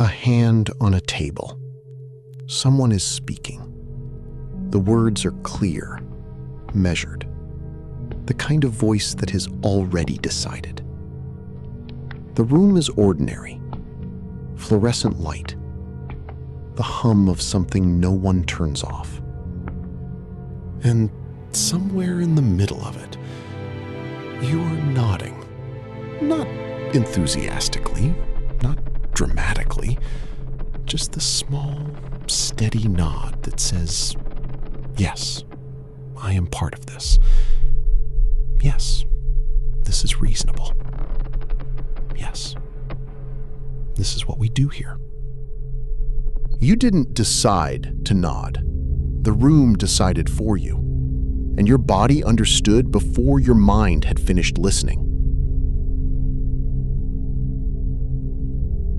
A hand on a table. Someone is speaking. The words are clear, measured. The kind of voice that has already decided. The room is ordinary. Fluorescent light. The hum of something no one turns off. And somewhere in the middle of it, you are nodding. Not enthusiastically, not dramatically, just the small, steady nod that says, yes, I am part of this. Yes, this is reasonable. Yes, this is what we do here. You didn't decide to nod. The room decided for you, and your body understood before your mind had finished listening.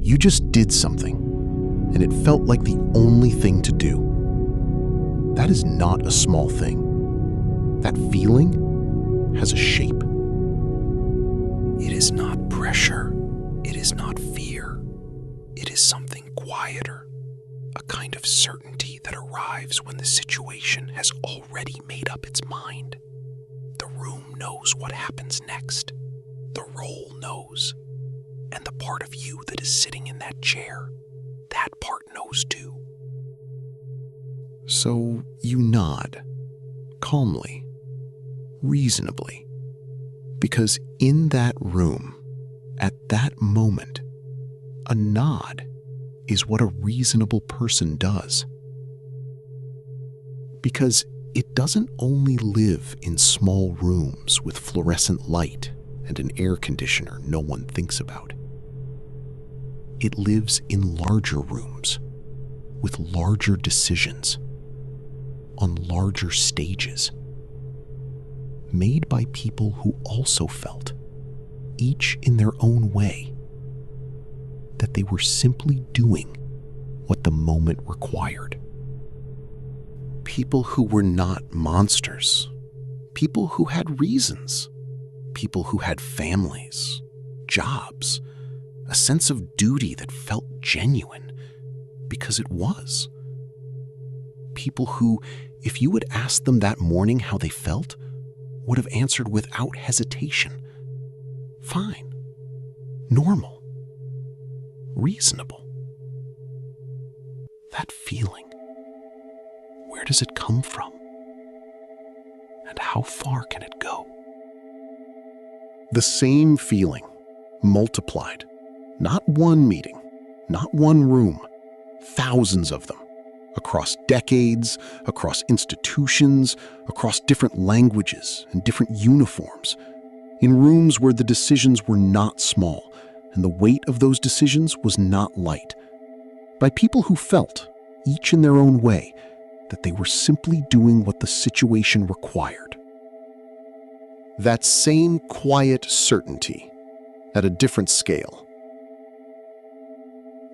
You just did something, and it felt like the only thing to do. That is not a small thing. That feeling has a shape. It is not pressure. It is not fear. It is something quieter, a kind of certainty that arrives when the situation has already made up its mind. The room knows what happens next. The role knows. And the part of you that is sitting in that chair, that part knows too. So you nod, calmly, reasonably, because in that room, at that moment, a nod is what a reasonable person does. Because it doesn't only live in small rooms with fluorescent light and an air conditioner no one thinks about. It lives in larger rooms with larger decisions on larger stages, made by people who also felt, each in their own way, that they were simply doing what the moment required. People who were not monsters, people who had reasons, people who had families, jobs, a sense of duty that felt genuine because it was. People who, if you had asked them that morning how they felt, would have answered without hesitation. Fine. Normal. Reasonable. That feeling, where does it come from? And how far can it go? The same feeling, multiplied. Not one meeting, not one room, thousands of them, across decades, across institutions, across different languages and different uniforms, in rooms where the decisions were not small and the weight of those decisions was not light, by people who felt, each in their own way, that they were simply doing what the situation required. That same quiet certainty, at a different scale.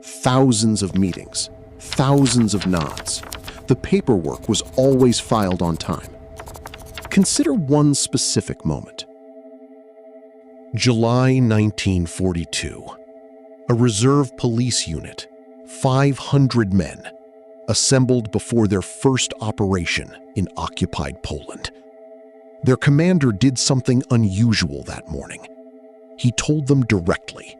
Thousands of meetings, thousands of nods. The paperwork was always filed on time. Consider one specific moment. July 1942. A reserve police unit, 500 men, assembled before their first operation in occupied Poland. Their commander did something unusual that morning. He told them directly,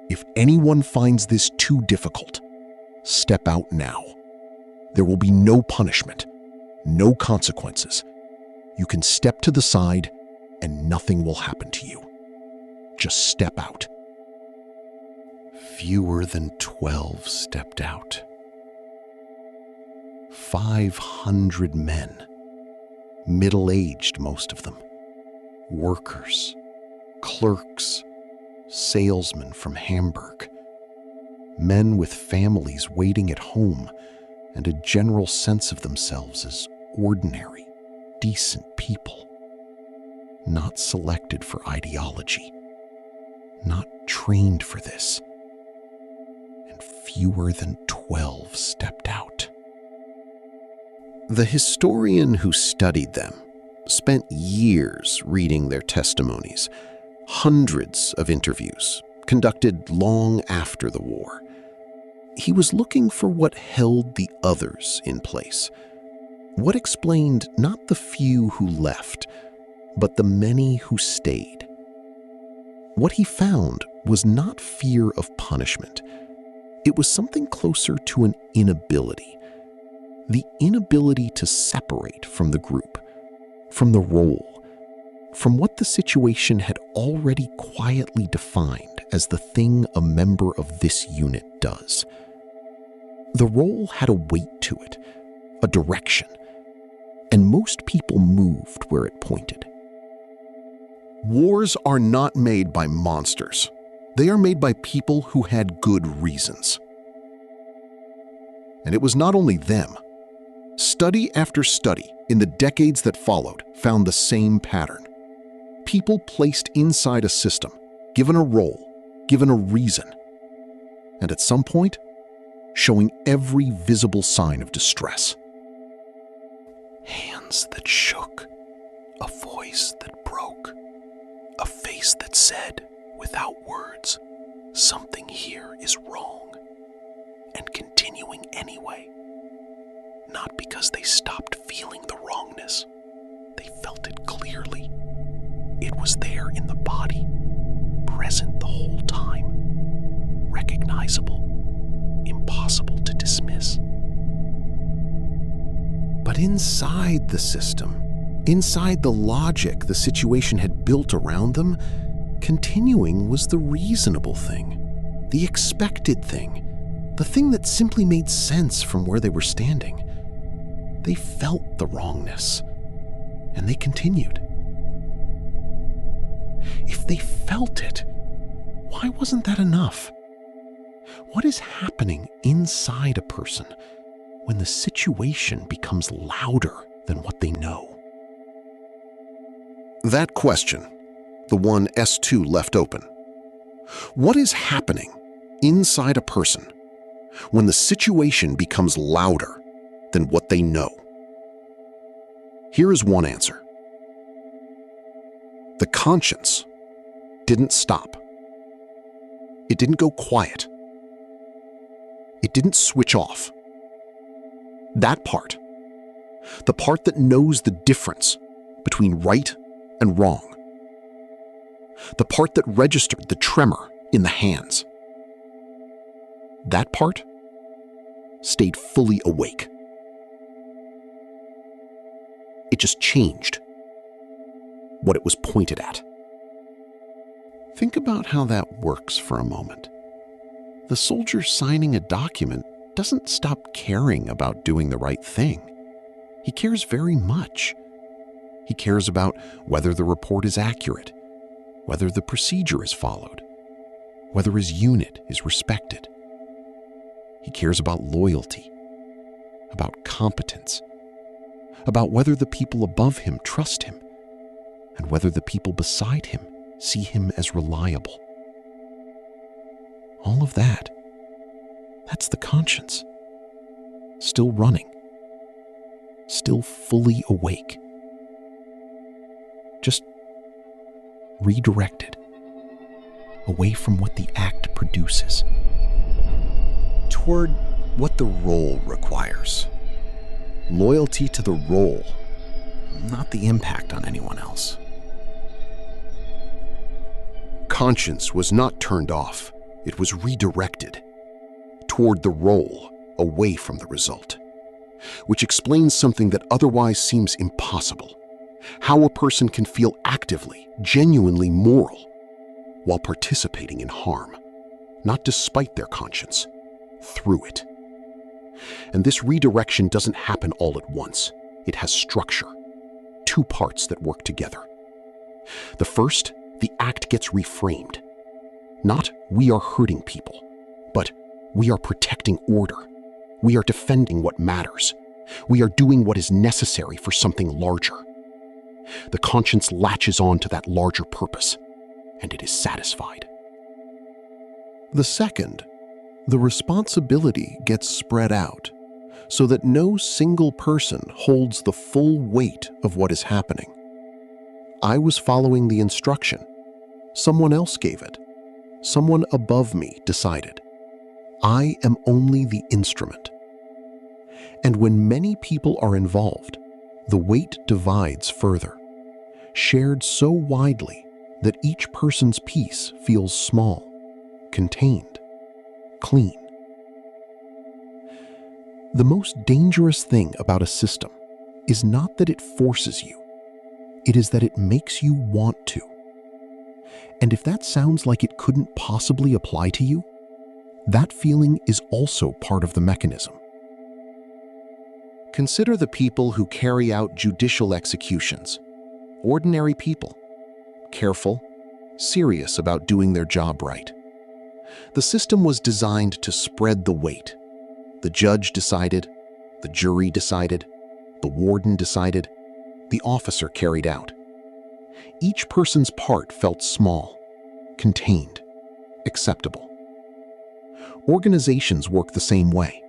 if anyone finds this too difficult, step out now. There will be no punishment, no consequences. You can step to the side and nothing will happen to you. Just step out. Fewer than 12 stepped out. 500 men, middle-aged most of them, workers, clerks, salesmen from Hamburg, men with families waiting at home and a general sense of themselves as ordinary, decent people, not selected for ideology, not trained for this, and fewer than 12 stepped out. The historian who studied them spent years reading their testimonies, hundreds of interviews conducted long after the war. He was looking for what held the others in place, what explained not the few who left, but the many who stayed. What he found was not fear of punishment. It was something closer to an inability. The inability to separate from the group, from the role, from what the situation had already quietly defined as the thing a member of this unit does. The role had a weight to it, a direction, and most people moved where it pointed. Wars are not made by monsters. They are made by people who had good reasons. And it was not only them. Study after study in the decades that followed found the same pattern. People placed inside a system, given a role, given a reason, and at some point, showing every visible sign of distress. Hands that shook, a voice that broke, a face that said, without words, something here is wrong, and continuing anyway. Not because they stopped feeling the wrongness. They felt it clearly. It was there in the body, present the whole time, recognizable, impossible to dismiss. But inside the system, inside the logic the situation had built around them, continuing was the reasonable thing, the expected thing, the thing that simply made sense from where they were standing. They felt the wrongness, and they continued. If they felt it, why wasn't that enough? What is happening inside a person when the situation becomes louder than what they know? That question, the one S2 left open. What is happening inside a person when the situation becomes louder than what they know? Here is one answer. The conscience didn't stop. It didn't go quiet. It didn't switch off. That part, the part that knows the difference between right and wrong, the part that registered the tremor in the hands, that part stayed fully awake. It just changed what it was pointed at. Think about how that works for a moment. The soldier signing a document doesn't stop caring about doing the right thing. He cares very much. He cares about whether the report is accurate, whether the procedure is followed, whether his unit is respected. He cares about loyalty, about competence, about whether the people above him trust him, and whether the people beside him see him as reliable. All of that, that's the conscience. Still running. Still fully awake. Just redirected away from what the act produces, toward what the role requires. Loyalty to the role, not the impact on anyone else. Conscience was not turned off. It was redirected toward the role, away from the result, which explains something that otherwise seems impossible. How a person can feel actively, genuinely moral, while participating in harm, not despite their conscience, through it. And this redirection doesn't happen all at once. It has structure, two parts that work together. The first, the act gets reframed. Not we are hurting people, but we are protecting order. We are defending what matters. We are doing what is necessary for something larger. The conscience latches on to that larger purpose, and it is satisfied. The second, the responsibility gets spread out so that no single person holds the full weight of what is happening. I was following the instruction. Someone else gave it. Someone above me decided. I am only the instrument. And when many people are involved, the weight divides further, shared so widely that each person's piece feels small, contained, clean. The most dangerous thing about a system is not that it forces you, it is that it makes you want to. And if that sounds like it couldn't possibly apply to you, that feeling is also part of the mechanism. Consider the people who carry out judicial executions. Ordinary people, careful, serious about doing their job right. The system was designed to spread the weight. The judge decided, the jury decided, the warden decided, the officer carried out. Each person's part felt small, contained, acceptable. Organizations work the same way.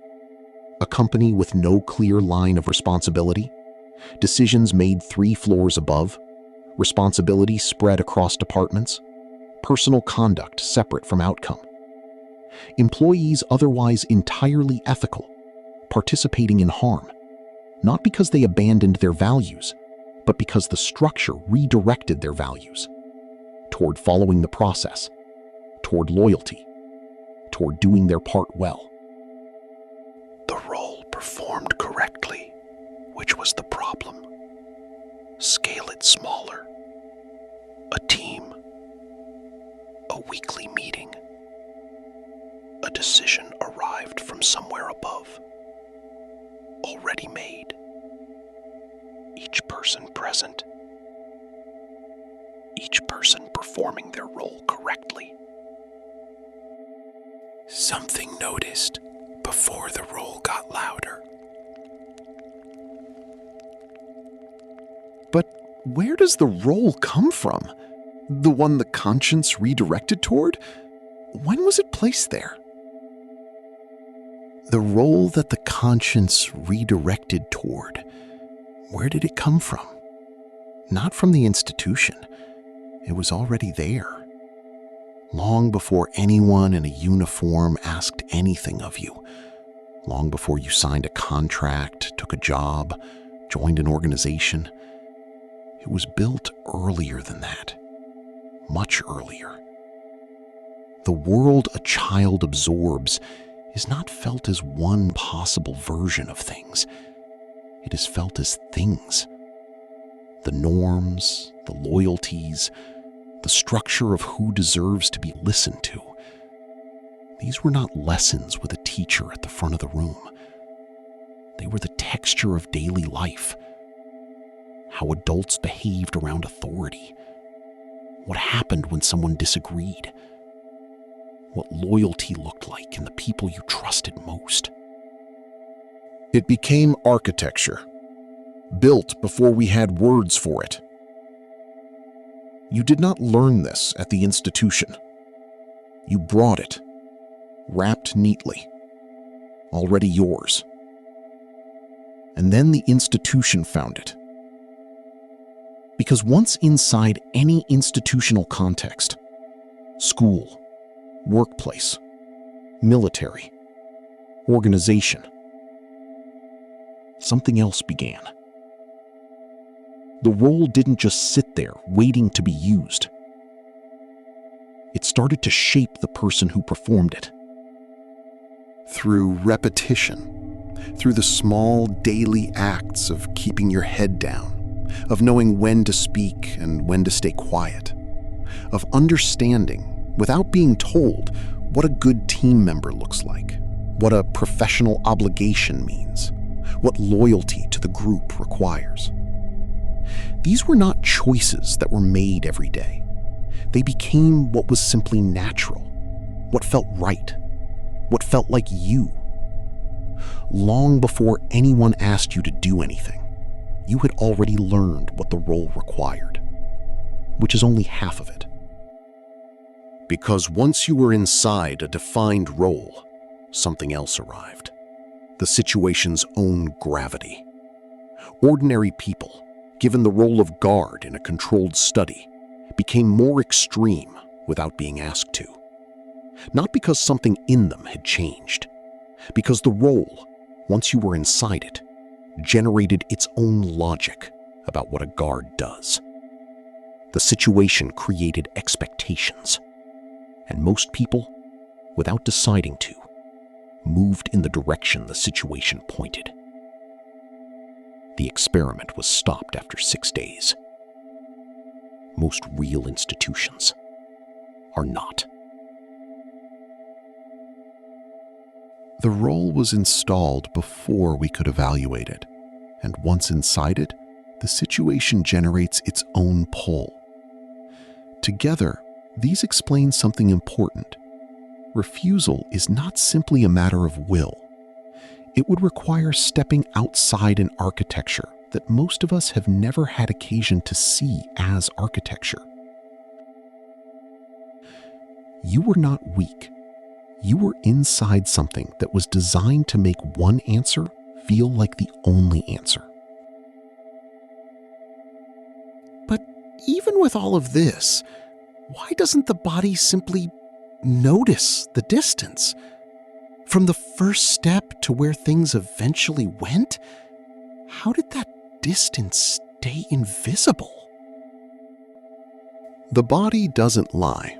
A company with no clear line of responsibility, decisions made 3 floors above, responsibility spread across departments, personal conduct separate from outcome. Employees otherwise entirely ethical, participating in harm, not because they abandoned their values, but because the structure redirected their values toward following the process, toward loyalty, toward doing their part well. The role performed correctly, which was the problem. Scale it smaller. A team. A weekly meeting. A decision arrived from somewhere above. Already made. Each person present. Each person performing their role correctly. Something noticed before the roll got louder. But where does the roll come from? The one the conscience redirected toward? When was it placed there? The role that the conscience redirected toward, where did it come from? Not from the institution. It was already there. Long before anyone in a uniform asked anything of you. Long before you signed a contract, took a job, joined an organization. It was built earlier than that. Much earlier. The world a child absorbs is not felt as one possible version of things. It is felt as things. The norms, the loyalties, the structure of who deserves to be listened to. These were not lessons with a teacher at the front of the room. They were the texture of daily life. How adults behaved around authority. What happened when someone disagreed. What loyalty looked like in the people you trusted most. It became architecture, built before we had words for it. You did not learn this at the institution. You brought it, wrapped neatly, already yours. And then the institution found it. Because once inside any institutional context, school, workplace, military, organization, something else began. The role didn't just sit there waiting to be used. It started to shape the person who performed it. Through repetition, through the small daily acts of keeping your head down, of knowing when to speak and when to stay quiet, of understanding, without being told, what a good team member looks like, what a professional obligation means, what loyalty to the group requires. These were not choices that were made every day. They became what was simply natural, what felt right, what felt like you. Long before anyone asked you to do anything, you had already learned what the role required, which is only half of it. Because once you were inside a defined role, something else arrived. The situation's own gravity. Ordinary people, given the role of guard in a controlled study, became more extreme without being asked to. Not because something in them had changed, because the role, once you were inside it, generated its own logic about what a guard does. The situation created expectations, and most people, without deciding to, moved in the direction the situation pointed. The experiment was stopped after 6 days. Most real institutions are not. The role was installed before we could evaluate it, and once inside it, the situation generates its own pull. Together, these explain something important. Refusal is not simply a matter of will. It would require stepping outside an architecture that most of us have never had occasion to see as architecture. You were not weak. You were inside something that was designed to make one answer feel like the only answer. But even with all of this, why doesn't the body simply notice the distance? From the first step to where things eventually went, how did that distance stay invisible? The body doesn't lie,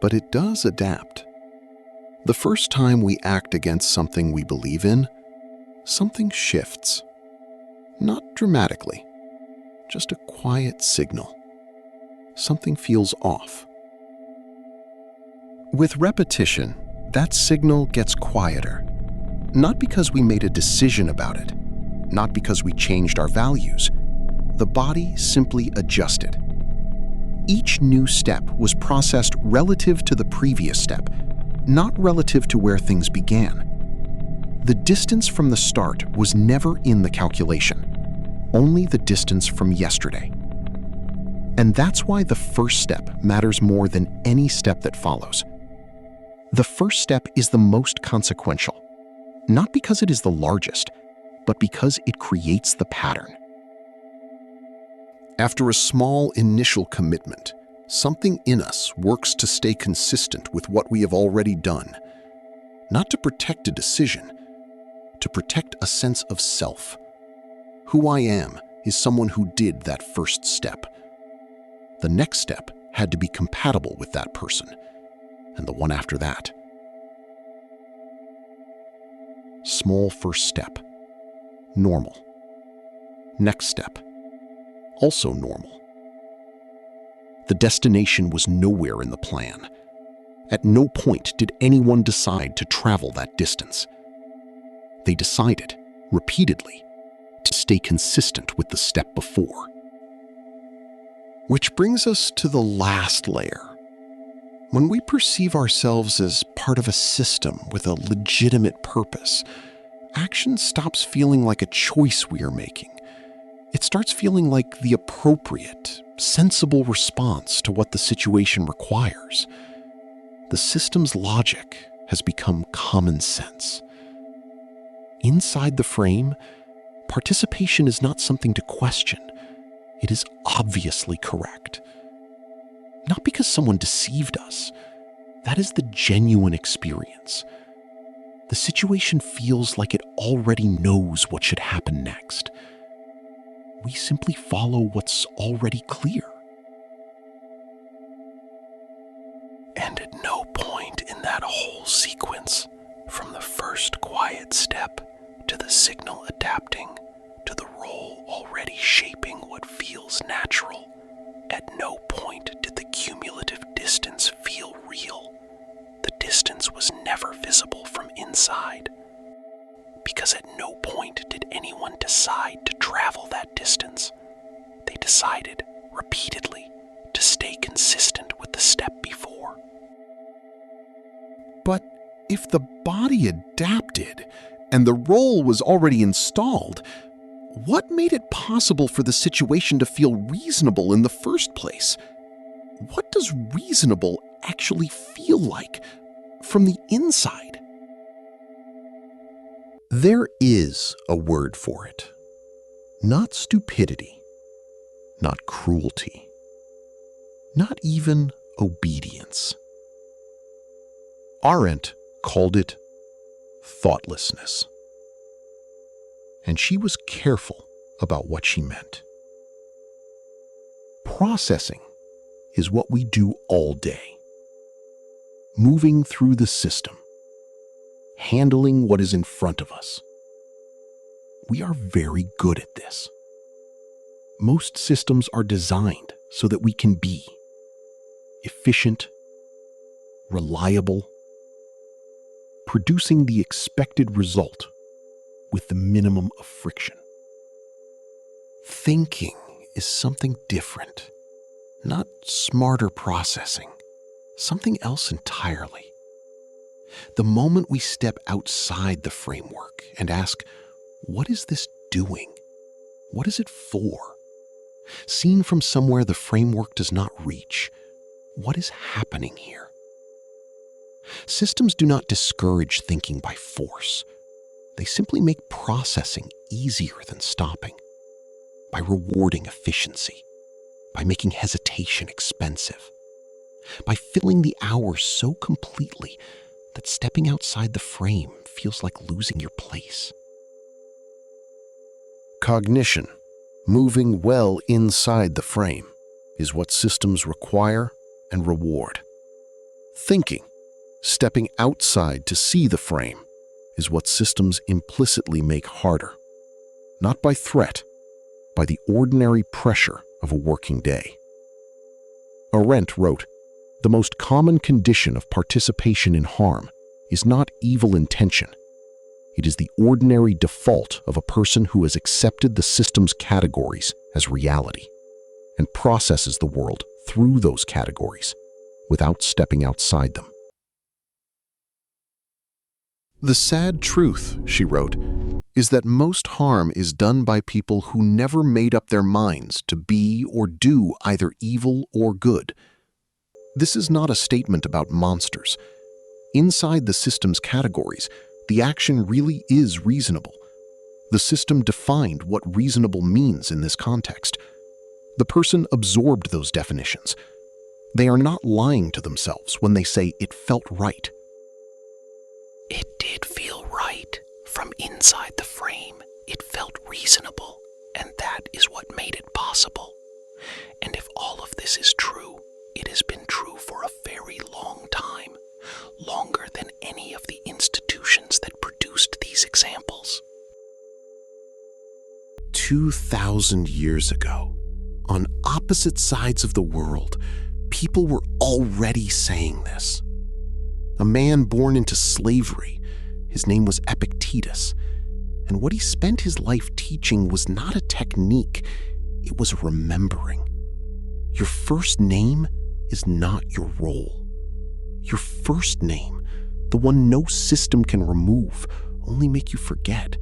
but it does adapt. The first time we act against something we believe in, something shifts. Not dramatically, just a quiet signal. Something feels off. With repetition, that signal gets quieter. Not because we made a decision about it, not because we changed our values. The body simply adjusted. Each new step was processed relative to the previous step, not relative to where things began. The distance from the start was never in the calculation, only the distance from yesterday. And that's why the first step matters more than any step that follows. The first step is the most consequential, not because it is the largest, but because it creates the pattern. After a small initial commitment, something in us works to stay consistent with what we have already done, not to protect a decision, to protect a sense of self. Who I am is someone who did that first step. The next step had to be compatible with that person, and the one after that. Small first step, normal. Next step, also normal. The destination was nowhere in the plan. At no point did anyone decide to travel that distance. They decided, repeatedly, to stay consistent with the step before. Which brings us to the last layer. When we perceive ourselves as part of a system with a legitimate purpose, action stops feeling like a choice we are making. It starts feeling like the appropriate, sensible response to what the situation requires. The system's logic has become common sense. Inside the frame, participation is not something to question. It is obviously correct. Not because someone deceived us. That is the genuine experience. The situation feels like it already knows what should happen next. We simply follow what's already clear. And at no point in that whole sequence, from the first quiet step to the signal adapting to the role already shaping what feels natural, at no point did the cumulative distance feel real. The distance was never visible from inside. Because at no point did anyone decide to travel that distance. They decided, repeatedly, to stay consistent with the step before. But if the body adapted and the role was already installed, what made it possible for the situation to feel reasonable in the first place? What does reasonable actually feel like from the inside? There is a word for it. Not stupidity, not cruelty, not even obedience. Arendt called it thoughtlessness. And she was careful about what she meant. Processing is what we do all day. Moving through the system, handling what is in front of us. We are very good at this. Most systems are designed so that we can be efficient, reliable, producing the expected result with the minimum of friction. Thinking is something different, not smarter processing, something else entirely. The moment we step outside the framework and ask, what is this doing? What is it for? Seen from somewhere the framework does not reach, what is happening here? Systems do not discourage thinking by force. They simply make processing easier than stopping, by rewarding efficiency, by making hesitation expensive, by filling the hours so completely that stepping outside the frame feels like losing your place. Cognition, moving well inside the frame, is what systems require and reward. Thinking, stepping outside to see the frame, is what systems implicitly make harder. Not by threat, by the ordinary pressure of a working day. Arendt wrote, "The most common condition of participation in harm is not evil intention. It is the ordinary default of a person who has accepted the system's categories as reality and processes the world through those categories without stepping outside them." The sad truth, she wrote, is that most harm is done by people who never made up their minds to be or do either evil or good. This is not a statement about monsters. Inside the system's categories, the action really is reasonable. The system defined what reasonable means in this context. The person absorbed those definitions. They are not lying to themselves when they say it felt right. It did feel right. From inside the frame, it felt reasonable, and that is what made it possible. And if all of this is true, it has been true for a very long time, longer than any of the institutions that produced these examples. 2,000 years ago, on opposite sides of the world, people were already saying this. A man born into slavery, his name was Epictetus, and what he spent his life teaching was not a technique, it was remembering. Your first name is not your role. Your first name, the one no system can remove, only make you forget,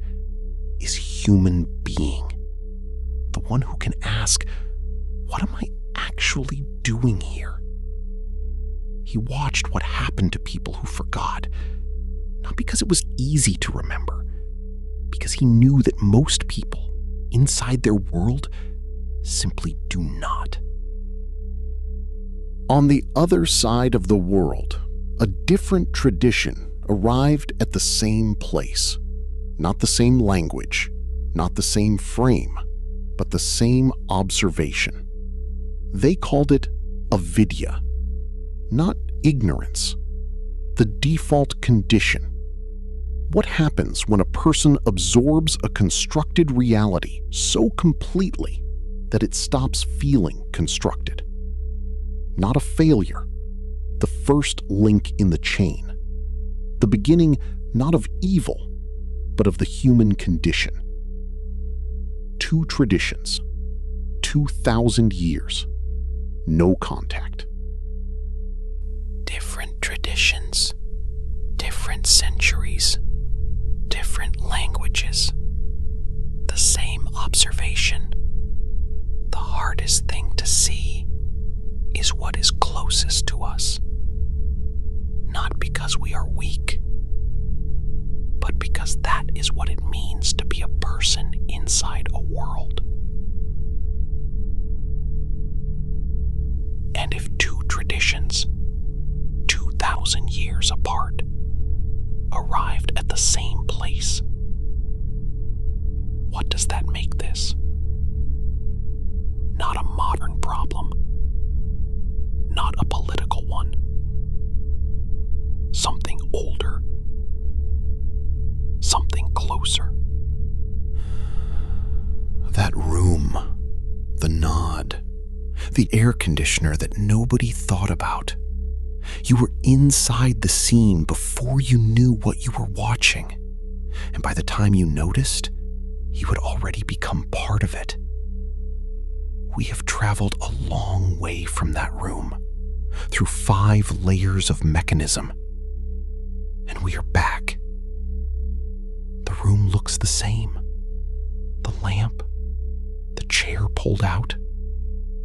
is human being. The one who can ask, what am I actually doing here? He watched what happened to people who forgot, not because it was easy to remember, because he knew that most people, inside their world, simply do not. On the other side of the world, a different tradition arrived at the same place. Not the same language, not the same frame, but the same observation. They called it avidya, not ignorance, the default condition. What happens when a person absorbs a constructed reality so completely that it stops feeling constructed? Not a failure, the first link in the chain. The beginning not of evil, but of the human condition. Two traditions, 2,000 years, no contact. Different traditions, different centuries, different languages, the same observation. The hardest thing to see is what is closest to us. Not because we are weak, but because that is what it means to be a person inside a world. And if two traditions, 2,000 years apart, something older, something closer. That room, the nod, the air conditioner that nobody thought about. You were inside the scene before you knew what you were watching. And by the time you noticed, you had already become part of it. We have traveled a long way from that room, through 5 layers of mechanism. And we are back. The room looks the same. The lamp, the chair pulled out,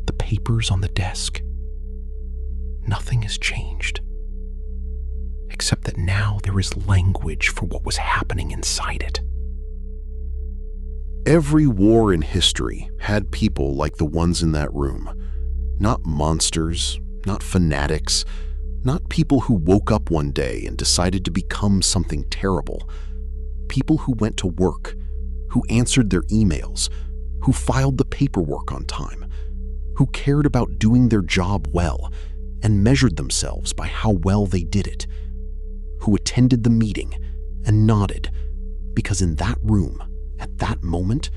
the papers on the desk. Nothing has changed, except that now there is language for what was happening inside it. Every war in history had people like the ones in that room. Not monsters, not fanatics, not people who woke up one day and decided to become something terrible. People who went to work, who answered their emails, who filed the paperwork on time, who cared about doing their job well and measured themselves by how well they did it, who attended the meeting and nodded, because in that room, at that moment,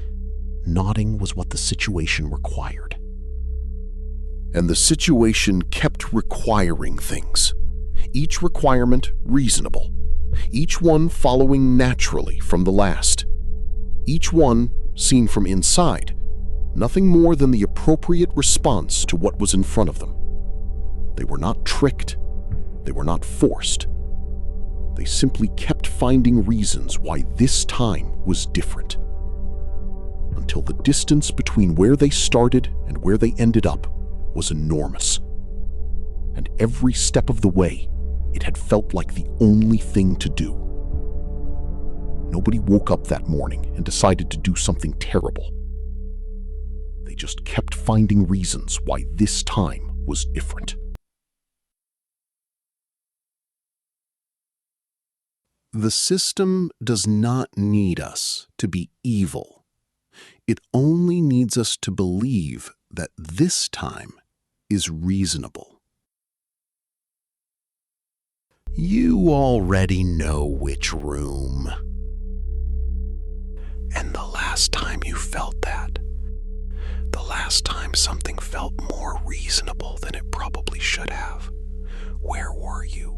nodding was what the situation required. And the situation kept requiring things, each requirement reasonable, each one following naturally from the last, each one seen from inside, nothing more than the appropriate response to what was in front of them. They were not tricked, they were not forced. They simply kept finding reasons why this time was different. Until the distance between where they started and where they ended up was enormous. And every step of the way, it had felt like the only thing to do. Nobody woke up that morning and decided to do something terrible. They just kept finding reasons why this time was different. The system does not need us to be evil. It only needs us to believe that this time is reasonable. You already know which room. And the last time you felt that, the last time something felt more reasonable than it probably should have, where were you?